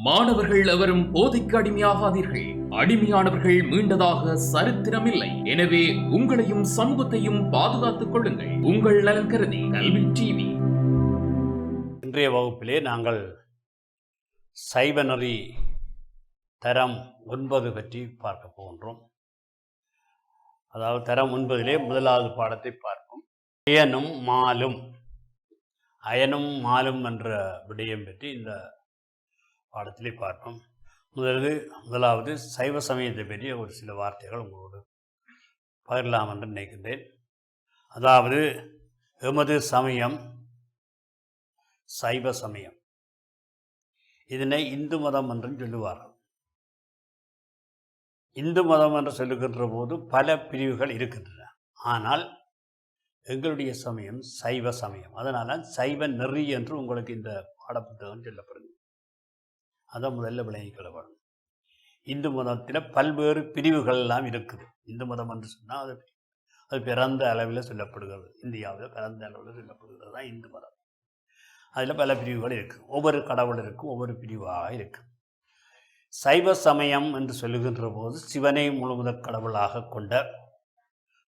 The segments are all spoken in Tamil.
மாணவர்கள் எவரும் போதைக்கு அடிமையாகாதீர்கள். அடிமையானவர்கள் மீண்டதாக சரித்திரமில்லை. எனவே உங்களையும் சமூகத்தையும் பாதுகாத்துக் கொள்ளுங்கள். உங்கள் நலன் கருதி கல்வி டிவி. இன்றைய வகுப்பிலே நாங்கள் சைவநெறி தரம் 9 பற்றி பார்க்க போகின்றோம். அதாவது தரம் 9 முதலாவது பாடத்தை பார்ப்போம். அயனும் மாலும் என்ற விடயம் பற்றி இந்த பாடத்திலே பார்ப்போம். முதலாவது சைவ சமயத்தை பற்றிய ஒரு சில வார்த்தைகள் உங்களோடு பகிரலாம் என்று நினைக்கின்றேன். அதாவது எமது சமயம் சைவ சமயம், இதனை இந்து மதம் என்றும் சொல்லுவார்கள். இந்து மதம் என்று சொல்லுகின்ற போது பல பிரிவுகள் இருக்கின்றன. ஆனால் எங்களுடைய சமயம் சைவ சமயம். அதனால சைவ நெறி என்று உங்களுக்கு இந்த பாடப்புத்தகம் சொல்லப்படுது. அதை முதல்ல விளங்கிக்கொள்ள. இந்து மதத்தில் பல்வேறு பிரிவுகள் எல்லாம் இருக்குது. இந்து மதம் என்று சொன்னால் அது பிறந்த அளவில் சொல்லப்படுகிறது. இந்தியாவில் பிறந்த அளவில் சொல்லப்படுகிறது தான் இந்து மதம். அதில் பல பிரிவுகள் இருக்குது. ஒவ்வொரு கடவுளருக்கும் ஒவ்வொரு பிரிவாக இருக்குது. சைவ சமயம் என்று சொல்லுகின்ற போது சிவனை முழுமுதற் கடவுளாக கொண்ட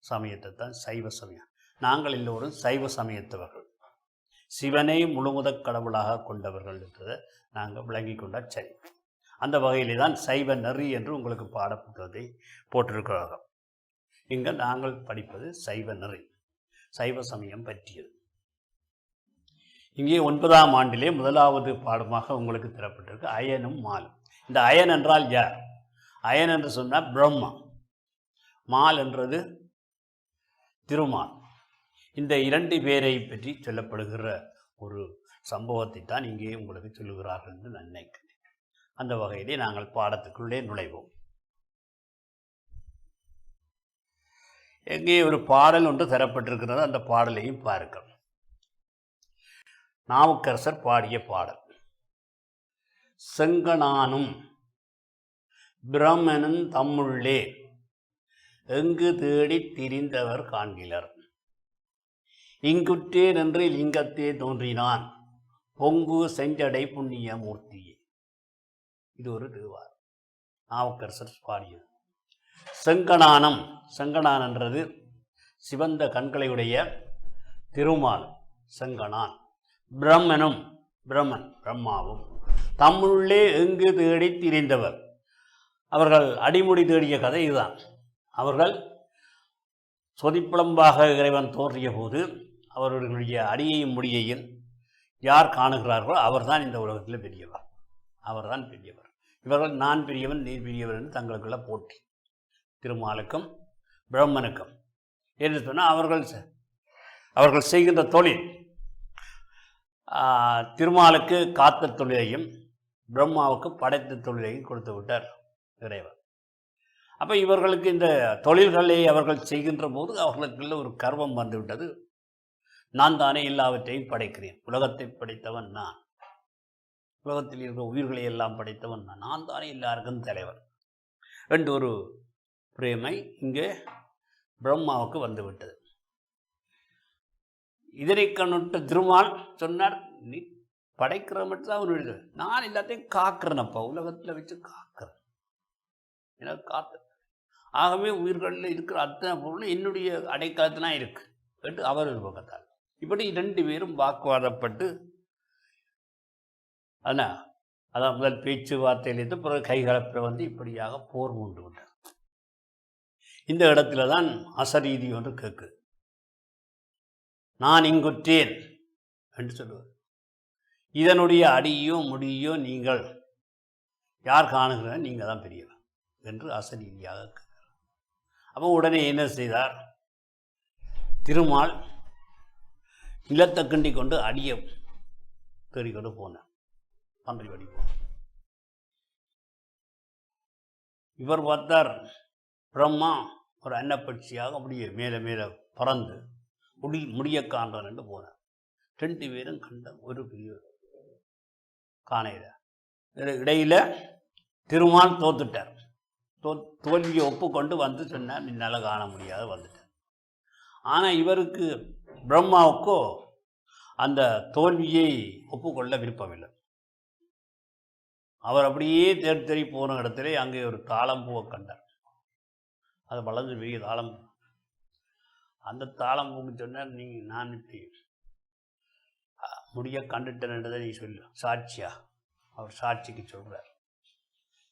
சமயத்தை தான் சைவ சமயம். நாங்கள் எல்லோரும் சைவ சமயத்தவர்கள், சிவனை முழுமுதற் கடவுளாக கொண்டவர்கள் என்றதை நாங்கள் விளங்கி கொண்டால் சரி. அந்த வகையிலே தான் சைவ நெறி என்று உங்களுக்கு பாடப்புத்தகத்தை போட்டிருக்கிறார்கள். இங்கே நாங்கள் படிப்பது சைவ நெறி, சைவ சமயம் பற்றியது. இங்கே 9ஆம் ஆண்டிலே முதலாவது பாடமாக உங்களுக்கு தரப்பட்டிருக்கு அயனும் மாலும். இந்த அயன் என்றால் யார்? அயன் என்று சொன்னால் பிரம்மா, மால் என்றது திருமால். இந்த 2 பேரை பற்றி சொல்லப்படுகிற ஒரு சம்பவத்தை தான் இங்கே உங்களுக்கு சொல்லுகிறார்கள் என்று நான் நினைக்கிறேன். அந்த வகையிலே நாங்கள் பாடத்துக்குள்ளே நுழைவோம். எங்கே ஒரு பாடல் ஒன்று தரப்பட்டிருக்கிறது. அந்த பாடலையும் பாருங்கள். நாவுக்கரசர் பாடிய பாடல். செங்கணானும் பிரமனும் தம்முள்ளே எங்கு தேடி திரிந்தவர் காண்கிலர். இங்குற்றே நின்று லிங்கத்தே தோன்றினான் பொங்கு செஞ்சடை புண்ணிய மூர்த்தியே. இது ஒரு திருவார் நாவுக்கரசர் பாடியது. செங்கணானம், செங்கணான் என்றது சிவந்த கண்களையுடைய திருமால் செங்கணான். பிரம்மனும், பிரம்மன் பிரம்மாவும் தம்முள்ளே எங்கு தேடி திரிந்தவர். அவர்கள் அடிமுடி தேடிய கதை இதுதான். அவர்கள் சொதிப்புலம்பாக இறைவன் தோன்றிய போது அவர்களுடைய அடியையும் முடியையும் யார் காணுகிறார்களோ அவர்தான் இந்த உலகத்தில் பெரியவர், அவர்தான் பெரியவர். இவர்கள் நான் பெரியவன் நீ பெரியவர் என்று தங்களுக்குள்ள போட்டி. திருமாலுக்கும் பிரம்மனுக்கும் என்று சொன்னால் அவர்கள் செய்கின்ற தொழில், திருமாலுக்கு காத்த தொழிலையும் பிரம்மாவுக்கு படைத்த தொழிலையும் கொடுத்து விட்டார் இறைவன். அப்போ இவர்களுக்கு இந்த தொழில்களை அவர்கள் செய்கின்ற போது அவர்களுக்குள்ள ஒரு கர்வம் வந்துவிட்டது. நான் தானே எல்லாவற்றையும் படைக்கிறேன், உலகத்தை படைத்தவன் நான், உலகத்தில் இருக்கிற உயிர்களை எல்லாம் படைத்தவன் நான் தானே எல்லாருக்கும் தலைவன் என்று ஒரு பிரேமை இங்கே பிரம்மாவுக்கு வந்துவிட்டது. இதனை கண்ணுட்ட திருமால் சொன்னார், நீ படைக்கிற மட்டும் தான் ஒரு, நான் எல்லாத்தையும் காக்கிறேனப்பா, உலகத்தில் வச்சு காக்கிறேன், எனக்கு காத்து. ஆகவே உயிர்களில் இருக்கிற அத்தனை பொருளும் என்னுடைய அடைக்காலத்திலாம் இருக்கு என்று அவர் ஒரு பக்கத்தால். இப்படி 2 பேரும் வாக்குவாதப்பட்டு அதான் முதல் பேச்சுவார்த்தையிலிருந்து பிறகு கைகலப்பில் வந்து இப்படியாக போர் மூண்டு விட்டார். இந்த இடத்துல தான் அசரீதி ஒன்று கேட்குது. நான் இங்குற்றேன் என்று சொல்லுவார். இதனுடைய அடியோ முடியோ நீங்கள் யார் காணுகிற, நீங்கள் தான் பெரியவர் என்று அசரீதியாக கேட்கிறார். அப்போ உடனே என்ன செய்தார்? திருமால் நிலத்தை கிண்டி கொண்டு அடியை தேடிக்கொண்டு போனார். பன்றி வடி போனார். இவர் பார்த்தார், பிரம்மா ஒரு அன்னப்பட்சியாக அப்படியே மேலே மேலே பறந்து முடிய காண்றான் என்று போனார். 2 பேரும் கண்ட ஒரு பெரிய காணையில இடையில திருமால் தோத்துட்டார். தோல்வியை ஒப்புக்கொண்டு வந்து சொன்னார், என்னால் காண முடியாத வந்துட்டார். ஆனால் இவருக்கு பிரம்மாவுக்கோ அந்த தோல்வியை ஒப்புக்கொள்ள விருப்பமில்லை. அவர் அப்படியே தேடி போன இடத்துல அங்கே ஒரு தாளம்பூவை கண்டார். அது வளர்ந்து பெரிய தாளம்பூ. அந்த தாளம்பூன்னு சொன்னார், நான் இப்படி முடிய கண்டுட்டேன்றதை நீ சொல்லு சாட்சியா. அவர் சாட்சிக்கு சொல்கிறார்.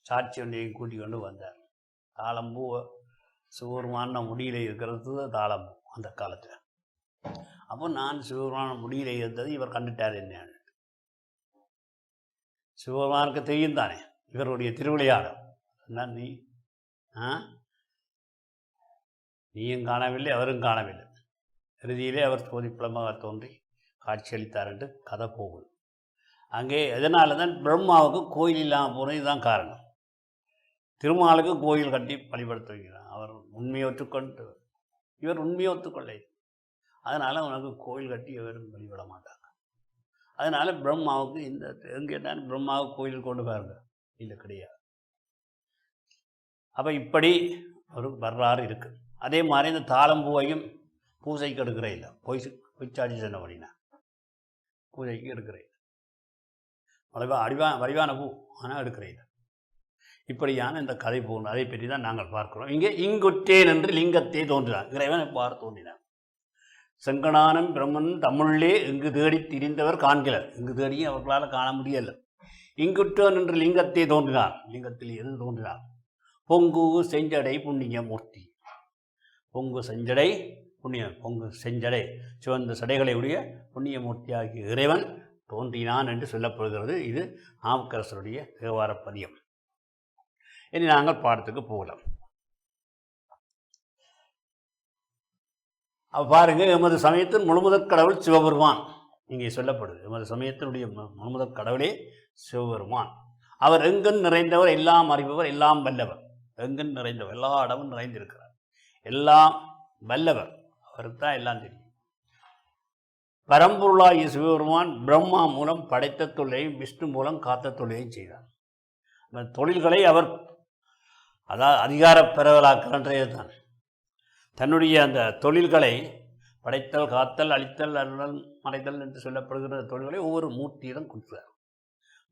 சாட்சி ஒன்றையும் கூட்டி கொண்டு வந்தார். தாளம்பூவை சிவபெருமான முடியில இருக்கிறது தாளம்பூ அந்த காலத்தில். அப்போ நான் சிவபெருமான முடியில இருந்தது இவர் கண்டுட்டார் என்ன. சிவபெருமானுக்கு தெரியும் தானே இவருடைய திருவிளையாடம். நீயும் காணவில்லை, அவரும் காணவில்லை. இறுதியிலே அவர் சோதிப்புலமாக தோன்றி காட்சியளித்தார் என்று கதை போகுது. அங்கே எதனால தான் பிரம்மாவுக்கு கோயில் இல்லாமல் போனது இதுதான் காரணம். திருமாலுக்கு கோயில் கட்டி வழிபடுத்த வைக்கிறார். அவர் உண்மையை ஒத்துக்கொண்டு இவர் உண்மையை ஒத்துக்கொள்ளை. அதனால் உனக்கு கோயில் கட்டி எவரும் வழிபட மாட்டாங்க. அதனால் பிரம்மாவுக்கு இந்த எங்கே தான் பிரம்மாவுக்கு கோயில் கொண்டு பாருங்க இல்லை கிடையாது. அப்போ இப்படி ஒரு வரலாறு இருக்குது. அதே மாதிரி இந்த தாளம்பூவையும் பூஜைக்கு எடுக்கிற இல்லை. பொய்ச்சாடி சொன்ன அப்படின்னா பூஜைக்கு எடுக்கிற இல்லை. வடிவான பூ ஆனால் எடுக்கிற இல்லை. இப்படியான இந்த கதை போகணும். அதை பற்றி தான் நாங்கள் பார்க்கிறோம். இங்கே இங்குற்றேன் என்று லிங்கத்தை தோன்றினார். இறைவன் எவ்வாறு தோன்றினார்? செங்கணானம் பிரம்மன் தமிழிலே இங்கு தேடி திரிந்தவர் காண்கிறார். இங்கு தேடியும் அவர்களால் காண முடியலை. இங்குற்றோன் என்று லிங்கத்தை தோன்றினார். லிங்கத்தில் எது தோன்றினார்? பொங்கு செஞ்சடை புண்ணிய மூர்த்தி. பொங்கு செஞ்சடை பொங்கு செஞ்சடை சிவந்த சடைகளை உடைய புண்ணியமூர்த்தி ஆகிய இறைவன் தோன்றினான் என்று சொல்லப்படுகிறது. இது நாவுக்கரசருடைய தேவார பதியம். இனி நாங்கள் பாடத்துக்கு போகலாம். பாருங்க, எமது சமயத்தின் முழுமுதற் கடவுள் சிவபெருமான் இங்கே சொல்லப்படுது. எமது சமயத்தினுடைய முழுமுதற் கடவுளே சிவபெருமான். அவர் எங்கன் நிறைந்தவர், எல்லாம் அறிபவர், எல்லாம் வல்லவர். எங்கன் நிறைந்தவர், எல்லா இடமும் நிறைந்திருக்கிறார். எல்லாம் வல்லவர், அவருக்கு தான் எல்லாம் தெரியும். பரம்பொருளாகிய சிவபெருமான் பிரம்மா மூலம் படைத்த தொழிலையும் விஷ்ணு மூலம் காத்த தொழிலையும் செய்தார். அந்த தொழில்களை அவர் அதிகார பரவலாக்கன்றே தான். தன்னுடைய அந்த தொழில்களை படைத்தல், காத்தல், அழித்தல், அருளல், மறைத்தல் என்று சொல்லப்படுகிற தொழில்களை ஒவ்வொரு மூர்த்தியிடம் கொடுத்தார்.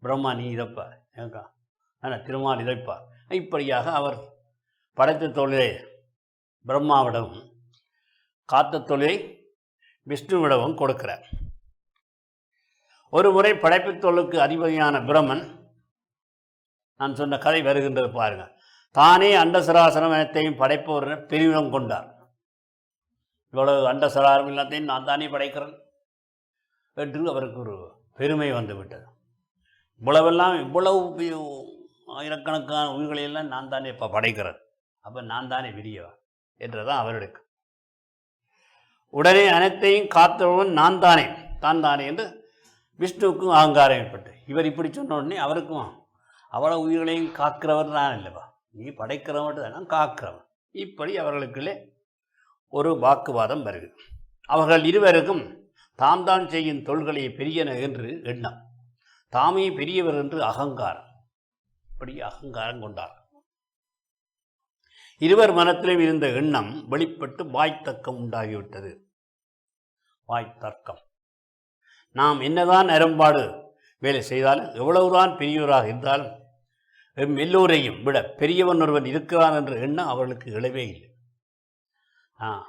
பிரம்மா நீ இதைப்பார், ஏங்கா திருமால் இதைப்பார். இப்படியாக அவர் படைத்த தொழிலை பிரம்மாவிடமும் காத்த தொழிலை விஷ்ணுவிடமும் கொடுக்கிறார். ஒரு முறை படைப்பு தொழிலுக்கு அதிபதியான பிரம்மன், நான் சொன்ன கதை வருகின்றது பாருங்க, தானே அண்டசராசனம் அனைத்தையும் படைப்பவர் பெருமிதம் கொண்டார். இவ்வளவு அண்டசராசனம் எல்லாத்தையும் நான் தானே படைக்கிறேன் என்று அவருக்கு ஒரு பெருமை வந்துவிட்டது. இவ்வளவு ஆயிரக்கணக்கான உயிர்களையெல்லாம் நான் தானே இப்போ படைக்கிறேன், அப்போ நான் தானே பெரியவன் என்றுதான் அவருக்கு. உடனே அனைத்தையும் காத்தவன் நான் தானே என்று விஷ்ணுவுக்கும் அகங்காரம் ஏற்பட்டு, இவர் இப்படி சொன்ன உடனே அவருக்கும் அவ்வளவு உயிர்களையும் காக்கிறவர் நான் இல்லைவா, நீ படைக்கிறவன் தான் காக்கிறவன். இப்படி அவர்களுக்குள்ளே ஒரு வாக்குவாதம் வருகிறது. அவர்கள் இருவருக்கும் தாம் தான் செய்யும் தொழில்களை பெரியன என்று எண்ணம், தாமே பெரியவர் என்று அகங்காரம். இப்படி அகங்காரம் கொண்டார். இருவர் மனத்திலும் இருந்த எண்ணம் வெளிப்பட்டு வாய்த்தர்க்கம் உண்டாகிவிட்டது. வாய்த்தர்க்கம், நாம் என்னதான் அரும்பாடு வேலை செய்தாலும், எவ்வளவுதான் பெரியவராக இருந்தாலும் எல்லோரையும் விட பெரியவன் ஒருவன் இருக்கிறான் என்ற எண்ணம் அவர்களுக்கு எழவே இல்லை.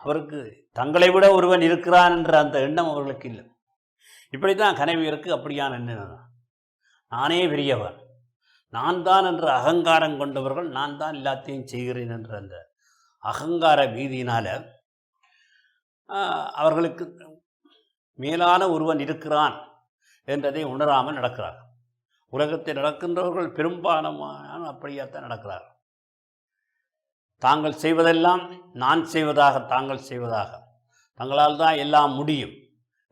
அவருக்கு தங்களை விட ஒருவன் இருக்கிறான் என்ற அந்த எண்ணம் அவர்களுக்கு இல்லை. இப்படித்தான் கனவியருக்கு அப்படியான எண்ணம், நானே பெரியவன், நான் தான் என்ற அகங்காரம் கொண்டவர்கள், நான் தான் எல்லாத்தையும் செய்கிறேன் என்ற அந்த அகங்கார வீதியினால அவர்களுக்கு மேலான ஒருவன் இருக்கிறான் என்றதை உணராமல் நடக்கிறார். உலகத்தில் நடக்கின்றவர்கள் பெரும்பாலான அப்படியாத்தான் நடக்கிறார். தாங்கள் செய்வதெல்லாம் நான் செய்வதாக, தாங்கள் செய்வதாக, தங்களால் தான் எல்லாம் முடியும்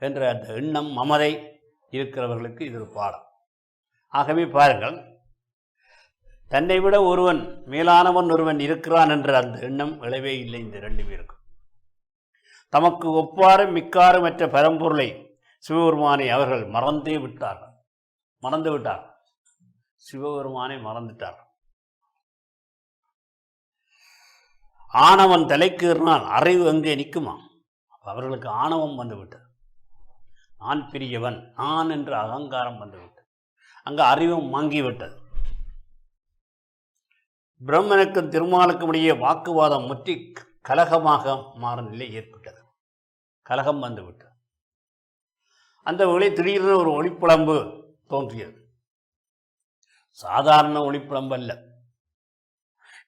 என்ற அந்த எண்ணம், மமதை இருக்கிறவர்களுக்கு இது ஒரு பாடம். ஆகவே பாருங்கள், தன்னை விட ஒருவன் மேலானவன் ஒருவன் இருக்கிறான் என்ற அந்த எண்ணம் எழவே இல்லை இந்த ரெண்டு பேருக்கும். தமக்கு ஒப்பாரும் மிக்காரும் மற்ற பரம்பொருளை சிவபெருமானை அவர்கள் மறந்து விட்டார்கள். சிவபெருமானை மறந்துட்டார். ஆணவன் தலைக்கேறினால் அறிவு எங்கே நிற்குமா? அவர்களுக்கு ஆணவம் வந்துவிட்டது. நான் பெரியவன், நான் என்ற அகங்காரம் வந்துவிட்டது. அங்கே அறிவும் மங்கிவிட்டது. பிரம்மனுக்கும் திருமாலுக்கும் இடையே வாக்குவாதம் முற்றி கலகமாக மாறும் நிலை ஏற்பட்டது. கலகம் வந்துவிட்டது. அந்த வேளை திடீரென ஒரு ஒளிப்புலம்பு தோன்றியது. சாதாரண ஒளிப்புலம்பு அல்ல,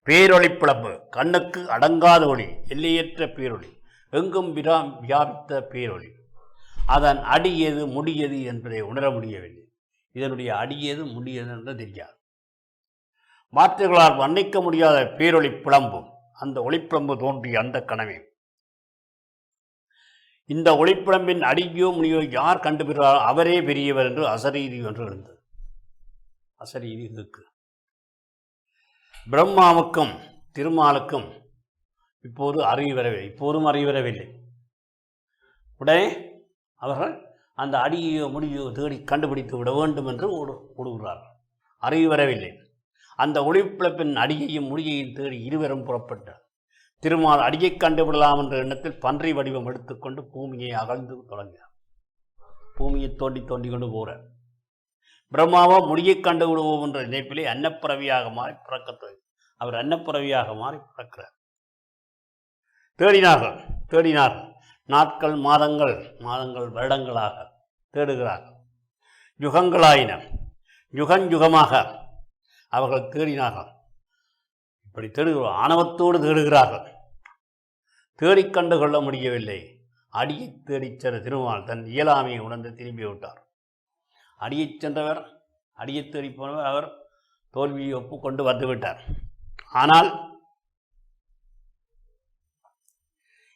பேரொளிப்புலம்பு. கண்ணுக்கு அடங்காத ஒளி, எல்லையற்ற பேரொளி, எங்கும் வியாபித்த பேரொளி. அதன் அடியது முடியது என்பதை உணர முடியவில்லை. இதனுடைய அடியது முடியது என்று தெரியாது. வார்த்தைகளால் வர்ணிக்க முடியாத பேரொளி புலம்பும் அந்த ஒளிப்புலம்பு தோன்றிய அந்த கனவே. இந்த ஒளிப்புலம்பின் அடியோ முடியோ யார் கண்டுபிடிக்கிறாரோ அவரே பெரியவர் என்று அசரீதி ஒன்று எழுந்தது. அசரீதி இருக்கு. பிரம்மாவுக்கும் திருமாலுக்கும் இப்போதும் அறிவரவில்லை. உடனே அவர்கள் அந்த அடியோ முடியோ தேடி கண்டுபிடித்து விட வேண்டும் என்று ஓடுகிறார்கள். அறிவரவில்லை. அந்த ஒளிப்புலப்பின் அடியையும் முடியையும் தேடி இருவரும் புறப்பட்டார். திருமால் அடியை கண்டுவிடலாம் என்ற எண்ணத்தில் பன்றி வடிவம் எடுத்துக்கொண்டு பூமியை அகழ்ந்து தொடங்கினார். பூமியை தோண்டி கொண்டு போகிறார். பிரம்மாவோ முடியை கண்டு விடுவோம் என்ற நினைப்பிலே அன்னப்பறவையாக மாறி பிறக்க அவர் அன்னப்பறவையாக மாறி பிறக்கிறார். தேடினார்கள். நாட்கள் மாதங்கள் வருடங்களாக தேடுகிறார்கள். யுகங்களாயின. யுகமாக அவர்கள் தேடினார்கள். இப்படி தேடுகிறார், ஆணவத்தோடு தேடுகிறார்கள். தேடிக்கண்டு கொள்ள முடியவில்லை. அடியை தேடிச் சென்ற திருமால் தன் இயலாமையை உணர்ந்து திரும்பி விட்டார். அடியைச் சென்றவர், அடியை தேடி போனவர், அவர் தோல்வியை ஒப்புக்கொண்டு வந்துவிட்டார். ஆனால்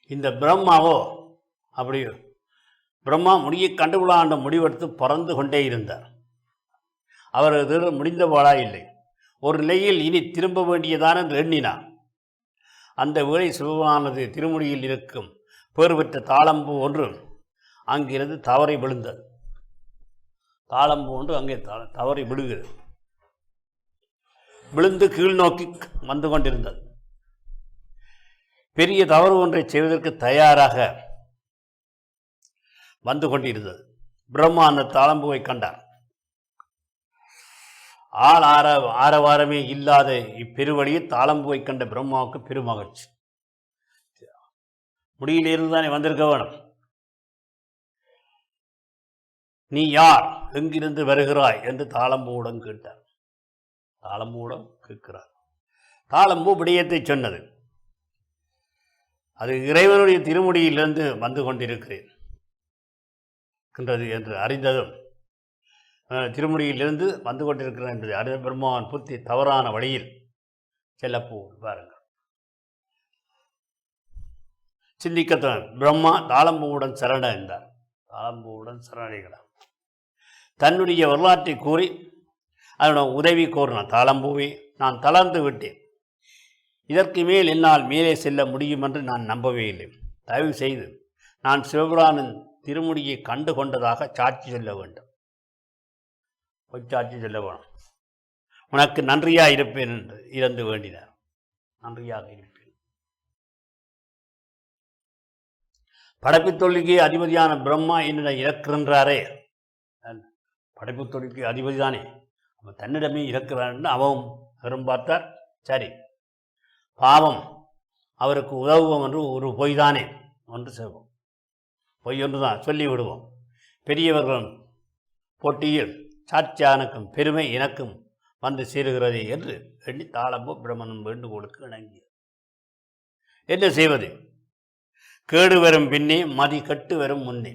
இந்த பிரம்மாவோ அப்படி பிரம்மா முடியை கண்டுகொள்ளாண்ட முடிவெடுத்து பறந்து கொண்டே இருந்தார். அவர் முடிந்த போலா இல்லை. ஒரு நிலையில் இனி திரும்ப வேண்டியதான் என்று எண்ணினார். அந்த வேளை சிவமானது திருமுடியில் இருக்கும் பேர் பெற்ற தாளம்பூ ஒன்று அங்கிருந்து தவறி விழுந்தது. தாளம்பூ ஒன்று அங்கே தவறி விழுகிறது. விழுந்து கீழ் நோக்கி வந்து கொண்டிருந்தது. பெரிய தவறு ஒன்றை செய்வதற்கு தயாராக வந்து கொண்டிருந்தது. பிரம்மா அந்த தாளம்பூவை கண்டார். ஆரவாரமே இல்லாத இப்பெருவழியில் தாளம்பூவை கண்ட பிரம்மாவுக்கு பெருமகிழ்ச்சி. முடியிலிருந்து தானே வந்திருக்க வேணும். நீ யார், எங்கிருந்து வருகிறாய் என்று தாளம்பூவுடன் கேட்டார். தாளம்பூவுடன் கேட்கிறார். தாளம்பூ விடயத்தை சொன்னது. அது இறைவனுடைய திருமுடியிலிருந்து வந்து கொண்டிருக்கிறேன் என்று அறிந்ததும், திருமுடியிலிருந்து வந்து கொண்டிருக்கிறேன் என்பதை அறிந்த பிரம்மாவின் புத்தி தவறான வழியில் செல்லப்போகுது. பாருங்கள், சிந்திக்கத்தான். பிரம்மா தாளம்பூவுடன் சரணடைந்தார். தாளம்பூவுடன் சரணடைகிறார். தன்னுடைய வரலாற்றை கூறி அதனோட உதவி கோரினான். தாளம்பூவை, நான் தளர்ந்து விட்டேன். இதற்கு மேல் என்னால் மேலே செல்ல முடியும் என்று நான் நம்பவே இல்லை. தயவு செய்து நான் சிவபிரானின் திருமுடியை கண்டு கொண்டதாக சாட்சி சொல்ல வேண்டும். சாட்சி சொல்ல வேணும். உனக்கு நன்றியாக இருப்பேன் என்று இறந்து வேண்டினார். நன்றியாக இருப்பேன். படைப்பு தொழிலுக்கு அதிபதியான பிரம்மா என்னிடம் இறக்குகின்றாரே, படைப்பு தொழிலுக்கு அதிபதி தானே, அவன் தன்னிடமே இறக்கிறான் அவன் பார்த்தார். சரி, பாவம், அவருக்கு உதவுவோம் என்று ஒரு பொய் தானே ஒன்று செய்வோம். பொய் ஒன்று தான் சொல்லி விடுவோம். பெரியவர்கள் போட்டியில் சாட்சியானுக்கும் பெருமை எனக்கும் வந்து சேருகிறதே என்று எண்ணி தாளம்பூ பிரம்மன் வேண்டுகோளுக்கு இணங்கியது. என்ன செய்வது? கேடு வரும் பின்னே மதி கட்டு வரும் முன்னே.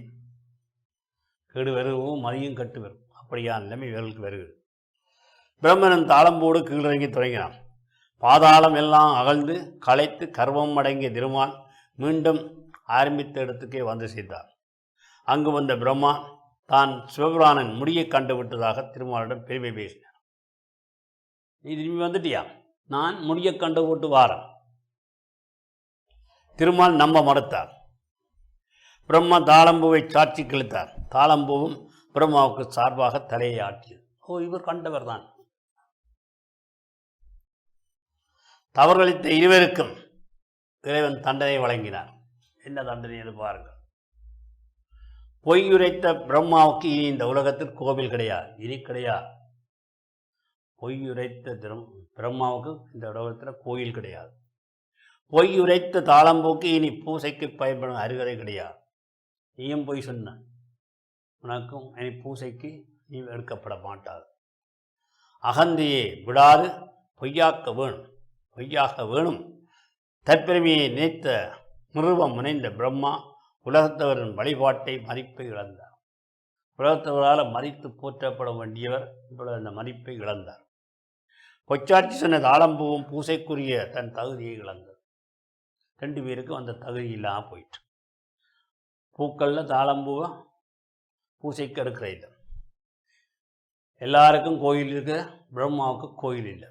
கேடு வருவும் மதியும் கட்டு வரும். அப்படியான நிலைமை இவர்களுக்கு வருகிறது. பிரம்மன் தாளம்போடு கீழிறங்கி தொடங்கினான். பாதாளம் எல்லாம் அகழ்ந்து களைத்து கர்வம் அடங்கிய திருமால் மீண்டும் ஆரம்பித்த இடத்துக்கே வந்து சேர்ந்தார். அங்கு வந்த பிரம்மா தான் சிவபிரானின் முடியை கண்டு விட்டதாக திருமாலிடம் பெருமை பேசினார். நீ திரும்பி வந்துட்டியா? நான் முடியை கண்டு போட்டு வாரேன். திருமால் நம்ப மறுத்தார். பிரம்மா தாளம்பூவை சாட்சி கிழித்தார். தாளம்பூவும் பிரம்மாவுக்கு சார்பாக தலையை ஆட்டியது. ஓ, இவர் கண்டவர் தான். தவறுகளித்த இருவருக்கும் இறைவன் தண்டனை வழங்கினார். என்ன தண்டனை என்று பாருங்கள். பொய்யுரைத்த பிரம்மாவுக்கு இனி இந்த உலகத்தில் கோவில் கிடையாது. இனி கிடையாது. பொய் உரைத்த பிரம்மாவுக்கு இந்த உலகத்தில் கோயில் கிடையாது. பொய் உரைத்த தாளம்போக்கு இனி பூசைக்கு பயன்படும் அருகதை கிடையாது. நீயும் பொய் சொன்ன, உனக்கும் இனி பூசைக்கு நீ எடுக்கப்பட மாட்டாது. அகந்தையை விடாது பொய்யாக வேணும். தற்பெருமையை நினைத்த நிறுவம் முனைந்த பிரம்மா உலகத்தவரின் வழிபாட்டை மதிப்பை இழந்தார். உலகத்தவரால் மதித்து போற்றப்பட வேண்டியவர் இப்பொழுது அந்த மதிப்பை இழந்தார். பொச்சாட்சி சொன்ன தாளம்பூவும் பூசைக்குரிய தன் தகுதியை இழந்தது. 2 பேருக்கும் அந்த தகுதி இல்லாமல் போயிட்டு. பூக்களில் தாளம்பூவை பூசைக்கு எடுக்கிற இல்லை. எல்லாருக்கும் கோயில் இருக்கு, பிரம்மாவுக்கு கோயில் இல்லை.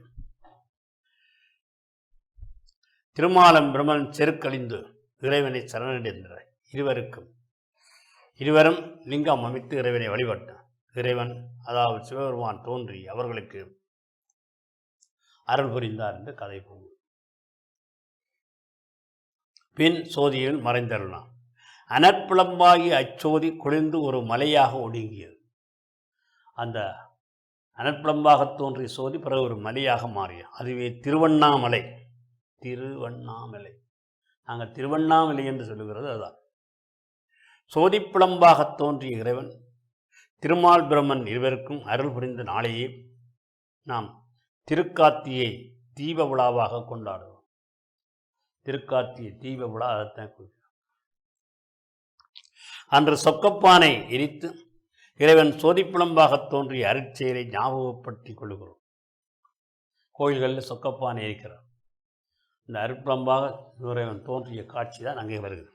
திருமாலம் பிரம்மன் செருக்கழிந்து இறைவனை சரணடைந்த இருவரும் லிங்கம் அமைத்து இறைவனை வழிபட்டார். இறைவன் அதாவது சிவபெருமான் தோன்றி அவர்களுக்கு அருள் புரிந்தார் என்று கதை போகும். பின் சோதியில் மறைந்தருளான். அனற்புலம்பாகி அச்சோதி குளிர்ந்து ஒரு மலையாக ஒடுங்கியது. அந்த அனற்புலம்பாக தோன்றிய சோதி பிறகு ஒரு மலையாக மாறிய, அதுவே திருவண்ணாமலை. நாங்கள் திருவண்ணாமலை என்று சொல்லுகிறது அதுதான். சோதிப்புலம்பாக தோன்றிய இறைவன் திருமால் பிரம்மன் இருவருக்கும் அருள் புரிந்த நாளையே நாம் திருக்கார்த்தியை தீப விழாவாக கொண்டாடுவோம். திருக்கார்த்திகை தீப விழா அதைத்தான் குறிக்கும். அன்று சொக்கப்பானை எரித்து இறைவன் சோதிப்புலம்பாக தோன்றிய அருட்செயலை ஞாபகப்படுத்திக் கொள்ளுகிறோம். கோயில்களில் சொக்கப்பானை எரிக்கிறார். இந்த அருட்புலம்பாக இறைவன் தோன்றிய காட்சி தான் அங்கே வருகிறது.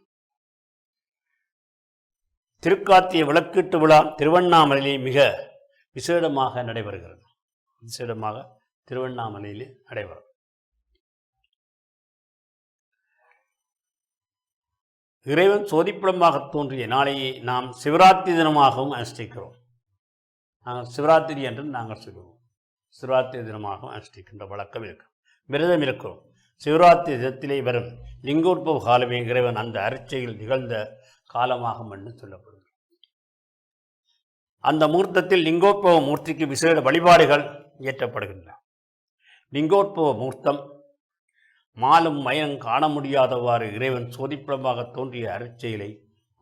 திருக்கார்த்திகை விளக்கீட்டு விழா திருவண்ணாமலையிலே மிக விசேடமாக நடைபெறுகிறது. திருவண்ணாமலையிலே நடைபெறும். இறைவன் சோதிப்புலமாக தோன்றிய நாளையை நாம் சிவராத்திரி தினமாகவும் அனுஷ்டிக்கிறோம். நாங்கள் சிவராத்திரி என்று நாங்கள் சொல்லுவோம். சிவராத்திரி தினமாகவும் அனுஷ்டிக்கின்ற வழக்கம் இருக்கும். விரதம் இருக்கிறோம். சிவராத்திரி தினத்திலே வரும் லிங்கோற்பவ காலமே இறைவன் அந்த அர்ச்சையில் நிகழ்ந்த காலமாகும் என்று சொல்லப்படுகிறது. அந்த முகூர்த்தத்தில் லிங்கோற்பவ மூர்த்திக்கு விசேட வழிபாடுகள் இயற்றப்படுகின்றன. லிங்கோற்பவ மூர்த்தம் மாலும் மயம் காண முடியாதவாறு இறைவன் சோதிப்புலமாக தோன்றிய அருட்செயலை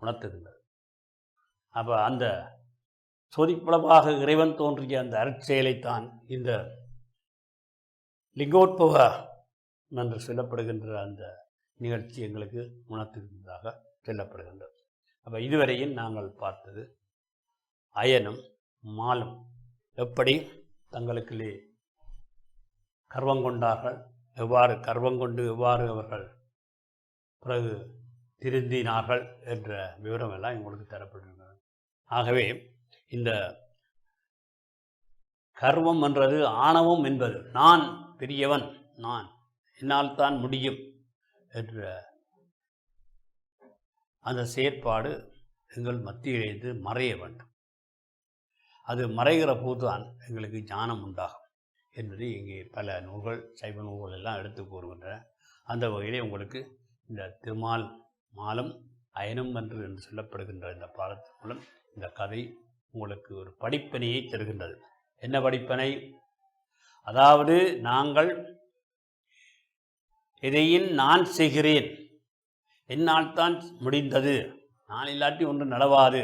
உணர்த்துகின்றது. அப்போ அந்த சோதிப்புலமாக இறைவன் தோன்றிய அந்த அருட்செயலைத்தான் இந்த லிங்கோற்பவ என்று சொல்லப்படுகின்ற அந்த நிகழ்ச்சி எங்களுக்கு உணர்த்துகின்றதாக சொல்லப்படுகின்றது. அப்போ இதுவரையில் நாங்கள் பார்த்தது அயனும் மாலும் எப்படி தங்களுக்குள்ளே கர்வம் கொண்டார்கள், எவ்வாறு கர்வம் கொண்டு எவ்வாறு அவர்கள் பிறகு திருந்தினார்கள் என்ற விவரம் எல்லாம் உங்களுக்கு தரப்படுகின்றன. ஆகவே இந்த கர்வம் என்றது ஆணவம் என்பது நான் பெரியவன், நான் என்னால் தான் முடியும் என்ற அந்த செயற்பாடு எங்கள் மத்தியிலிருந்து மறைய வேண்டும். அது மறைகிற போதுதான் எங்களுக்கு ஞானம் உண்டாகும் என்பது இங்கே பல நூல்கள், சைவ நூல்கள் எல்லாம் எடுத்து கூறுகின்றன. அந்த வகையிலே உங்களுக்கு இந்த திருமால் மாலும் அயனும் என்று சொல்லப்படுகின்ற இந்த பாடத்தின் மூலம் இந்த கதை உங்களுக்கு ஒரு படிப்பினையை தருகின்றது. என்ன படிப்பினை? அதாவது நாங்கள் எதையும் நான் செய்கிறேன், என்னால் தான் முடிந்தது, நான் இல்லாட்டி ஒன்று நடவாது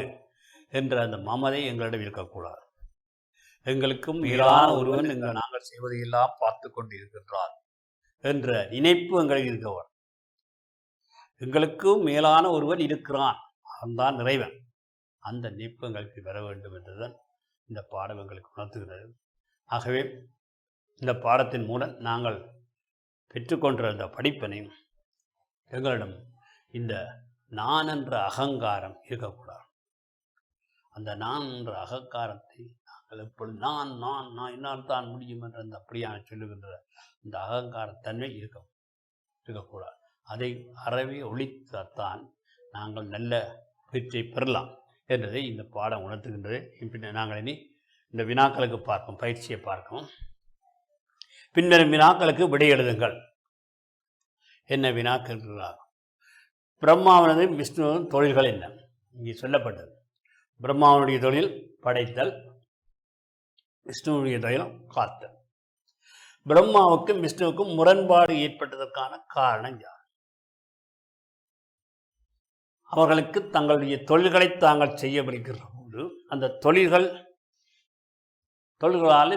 என்ற அந்த மமதை எங்களிடம் இருக்கக்கூடாது. எங்களுக்கும் மேலான ஒருவன் நாங்கள் செய்வதையெல்லாம் பார்த்து கொண்டு இருக்கின்றார் என்ற நினைப்பு எங்களுக்கு இருக்கவர். எங்களுக்கும் மேலான ஒருவன் இருக்கிறான், அவன்தான் இறைவன். அந்த நினைப்பு எங்களுக்கு வர வேண்டும் என்றுதான் இந்த பாடம் எங்களுக்கு உணர்த்துகிறது. ஆகவே இந்த பாடத்தின் மூலம் நாங்கள் பெற்றுக்கொண்ட அந்த படிப்பினை எங்களிடம் இந்த நான் என்ற அகங்காரம் இருக்கக்கூடாது. அந்த நான் என்ற அகங்காரத்தை நாங்கள் எப்பொழுது நான் நான் நான் என்னால் தான் முடியும் என்ற அந்த அப்படியான சொல்லுகின்ற இந்த அகங்காரத்தன்மை இருக்கக்கூடாது. அதை அறவே ஒழித்தான் நாங்கள் நல்ல வெற்றி பெறலாம் என்றதை இந்த பாடம் உணர்த்துகின்றது. பின்னர் நாங்கள் இனி இந்த வினாக்களுக்கு பார்ப்போம், பயிற்சியை பார்ப்போம். பின்வரும் வினாக்களுக்கு விடை எழுதுங்கள். என்ன வினாக்கள்? பிரம்மாவனது விஷ்ணுவின் தொழில்கள் என்ன? இங்கே சொல்லப்பட்டது. பிரம்மாவனுடைய தொழில் படைத்தல், விஷ்ணுவுடைய தொழிலும் காத்தல். பிரம்மாவுக்கும் விஷ்ணுவுக்கும் முரண்பாடு ஏற்பட்டதற்கான காரணம் யார்? அவர்களுக்கு தங்களுடைய தொழில்களை தாங்கள் செய்ய விடுகிற போது அந்த தொழில்களால்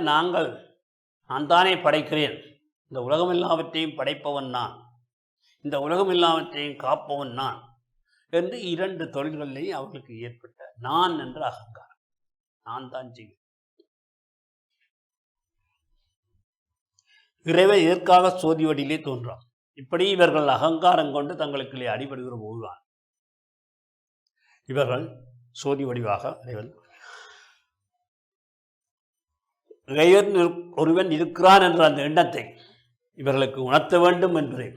நான் தானே படைக்கிறேன், இந்த உலகம் எல்லாவற்றையும் படைப்பவன் நான், இந்த உலகம் எல்லாவற்றையும் காப்பவன் நான் என்று 2 தொழில்களிலேயும் அவர்களுக்கு ஏற்பட்ட நான் என்ற அகங்காரம். நான் தான் செய்வேன். இறைவன் இதற்காக சோதி வடியிலே தோன்றான். இப்படி இவர்கள் அகங்காரம் கொண்டு தங்களுக்குள்ளே அடிபடுகிற போதுதான் இவர்கள் சோதி வடிவாக இறைவன் ஒருவன் இருக்கிறான் என்ற அந்த எண்ணத்தை இவர்களுக்கு உணர்த்த வேண்டும் என்பதை,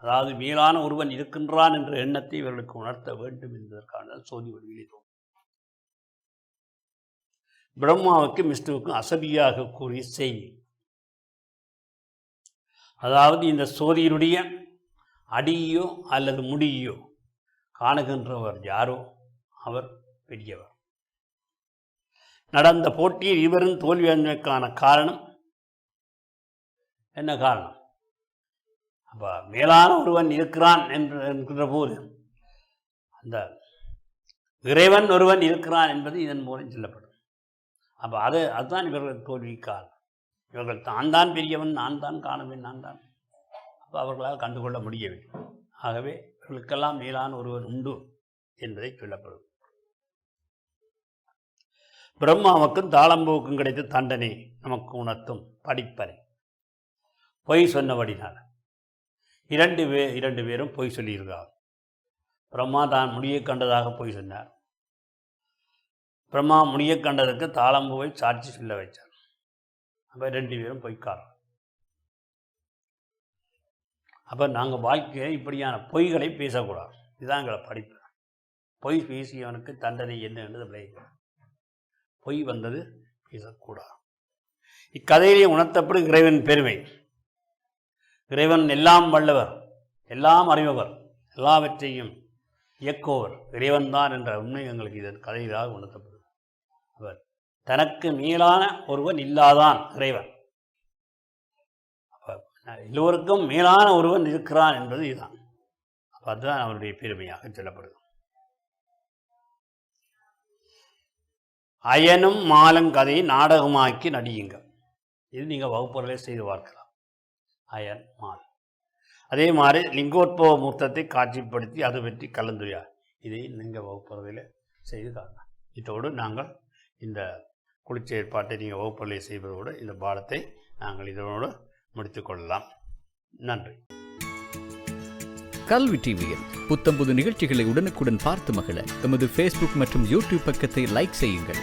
அதாவது மேலான ஒருவன் இருக்கின்றான் என்ற எண்ணத்தை இவர்களுக்கு உணர்த்த வேண்டும் என்பதற்கான சோதி வடிவிலே தோன்றும். பிரம்மாவுக்கும் விஷ்ணுவுக்கும் அசபியாக கூறிய செய்தி, அதாவது இந்த சோதியினுடைய அடியோ அல்லது முடியோ காணுகின்றவர் யாரோ அவர் பெரியவர். நடந்த போட்டியில் இவரும் தோல்வி அடைந்ததற்கான காரணம் என்ன? காரணம் அப்போ மேலான ஒருவன் இருக்கிறான் என்கின்ற போது அந்த இறைவன் ஒருவன் இருக்கிறான் என்பது இதன் மூலம் சொல்லப்படும். அப்போ அதுதான் இவர்கள் தோல்வி காரணம். இவர்கள் தான் பெரியவன், நான் தான் காணுவேன், நான் தான். அப்போ அவர்களால் கண்டுகொள்ள முடியவில்லை. ஆகவே இவர்களுக்கெல்லாம் மேலான ஒருவன் உண்டு என்பதை சொல்லப்படும். பிரம்மாவுக்கும் தாளம்பூவுக்கும் கிடைத்த தண்டனை நமக்கு உணர்த்தும் படிப்பறை. பொய் சொன்னபடினால் 2 பேரும் பொய் சொல்லியிருக்கார். பிரம்மா தான் முடியை கண்டதாக பொய் சொன்னார். பிரம்மா முடியை கண்டதற்கு தாளம்பூவை சாட்சி சொல்ல வைத்தார். அப்போ 2 பேரும் பொய்க்காரர். அப்போ நாங்கள் வாழ்க்கையை இப்படியான பொய்களை பேசக்கூடாது. இதுதான் எங்களை படிப்பு. பொய் பேசியவனுக்கு தண்டனை என்ன என்றது விளைவிக்கிறார். பொய் வந்தது பேசக்கூடாது. இக்கதையிலே உணர்த்தப்படும் இறைவன் பெருமை. இறைவன் எல்லாம் வல்லவர், எல்லாம் அறிபவர், எல்லாவற்றையும் இயக்குவர் இறைவன் தான் என்ற உண்மை எங்களுக்கு இதன் கதையிலாக உணர்த்தப்படும். அவர் தனக்கு மேலான ஒருவன் இல்லாதான் இறைவன். எல்லோருக்கும் மேலான ஒருவன் இருக்கிறான் என்பது இதுதான். அப்போ அதுதான் அவருடைய பெருமையாக சொல்லப்படுது. அயனும் மாலும் கதையை நாடகமாக்கி நடியுங்க. இது நீங்கள் வகுப்புகளே செய்து பார்க்கலாம். அயன் மால். அதே மாதிரி லிங்கோத்பவ மூர்த்தத்தை காட்சிப்படுத்தி அதை பற்றி கலந்துரையார். இதை நீங்கள் வகுப்புகளில் செய்து காணலாம். இதோடு நாங்கள் இந்த குளிர்ச்சி ஏற்பாட்டை நீங்கள் வகுப்புகளை செய்வதோடு இந்த பாடத்தை நாங்கள் இதனோடு முடித்துக்கொள்ளலாம். நன்றி. கல்வி டிவியில் புத்தம்புது நிகழ்ச்சிகளை உடனுக்குடன் பார்த்து மகிழ எமது ஃபேஸ்புக் மற்றும் யூடியூப் பக்கத்தை லைக் செய்யுங்கள்.